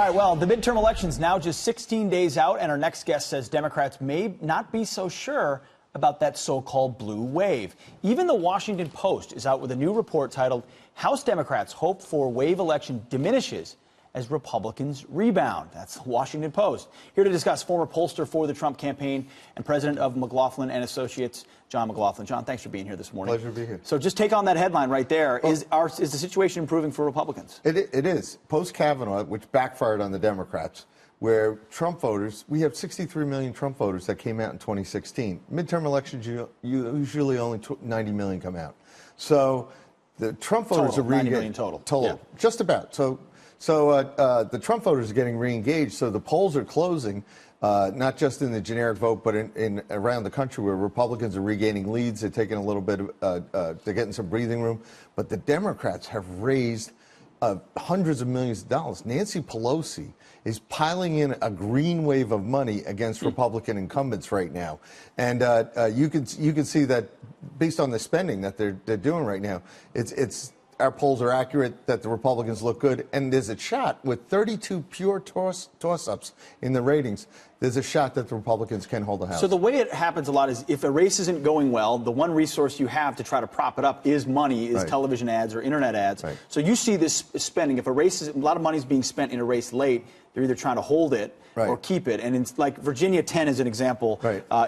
right, well, the midterm election's now just 16 days out, and our next guest says Democrats may not be so sure about that so-called blue wave. Even the Washington Post is out with a new report titled, House Democrats Hope for Wave Election Diminishes as Republicans Rebound. That's the Washington Post. Here to discuss, former pollster for the Trump campaign and president of McLaughlin and Associates, John McLaughlin. John, thanks for being here this morning. Pleasure to be here. So just take on that headline right there. Well, is the situation improving for Republicans? It is. Post-Kavanaugh, which backfired on the Democrats, where Trump voters, we have 63 million Trump voters that came out in 2016. Midterm elections, usually only 90 million come out. So the Trump voters are 90 million total. Yeah. Just about. So the Trump voters are getting re-engaged, so the polls are closing, not just in the generic vote, but in around the country where Republicans are regaining leads. They're taking a little bit of, they're getting some breathing room. But the Democrats have raised hundreds of millions of dollars. Nancy Pelosi is piling in a green wave of money against Republican incumbents right now. And you can see that based on the spending that they're doing right now, our polls are accurate that the Republicans look good, and there's a shot with 32 pure toss-ups in the ratings. There's a shot that the Republicans can hold the House. So the way it happens a lot is if a race isn't going well, the one resource you have to try to prop it up is money, is television ads or internet ads. Right. So you see this spending. If a lot of money is being spent in a race late, they're either trying to hold it or keep it. And it's like Virginia 10 is an example,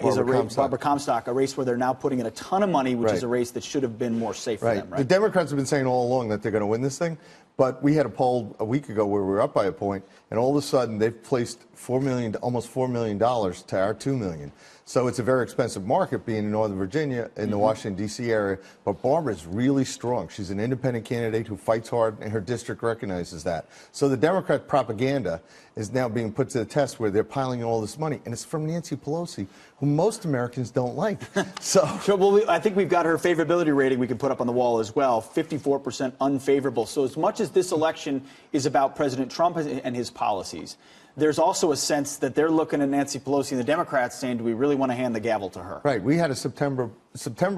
is a race, Barbara Comstock, a race where they're now putting in a ton of money, which is a race that should have been more safe for them. Right? The Democrats have been saying all along that they're going to win this thing. But we had a poll a week ago where we were up by a point, and all of a sudden they've placed almost $4 million to our $2 million. So it's a very expensive market being in Northern Virginia, in the Washington, D.C. area. But Barbara's really strong. She's an independent candidate who fights hard, and her district recognizes that. So the Democrat propaganda is now being put to the test where they're piling in all this money. And it's from Nancy Pelosi, who most Americans don't like. Well, I think we've got her favorability rating we can put up on the wall as well, 54% unfavorable. So as much as this election is about President Trump and his policies, there's also a sense that they're looking at Nancy Pelosi and the Democrats saying, do we really want to hand the gavel to her? Right. We had a September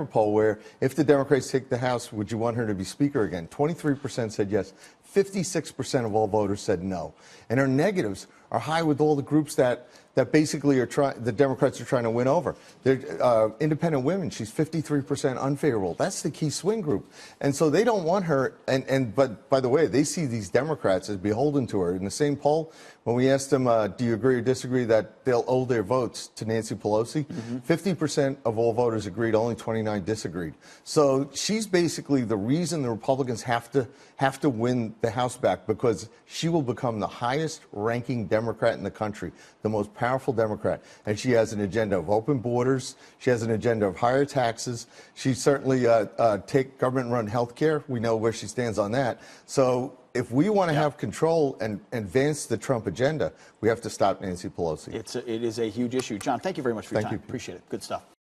poll where if the Democrats take the House, would you want her to be Speaker again? 23% said yes. 56% of all voters said no. And her negatives are high with all the groups that basically the Democrats are trying to win over. They're independent women. She's 53% unfavorable. That's the key swing group. And so they don't want her. But by the way, they see these Democrats as beholden to her. In the same poll, when we asked them, do you agree or disagree that they'll owe their votes to Nancy Pelosi? 50% of all voters agreed, only 29 disagreed. So she's basically the reason the Republicans have to win the House back, because she will become the highest ranking Democrat in the country, the most powerful Democrat. And she has an agenda of open borders. She has an agenda of higher taxes. She certainly take government-run health care. We know where she stands on that. So if we want to have control and advance the Trump agenda, we have to stop Nancy Pelosi. It is a huge issue. John, thank you very much for your time. Thank you. Appreciate it. Good stuff.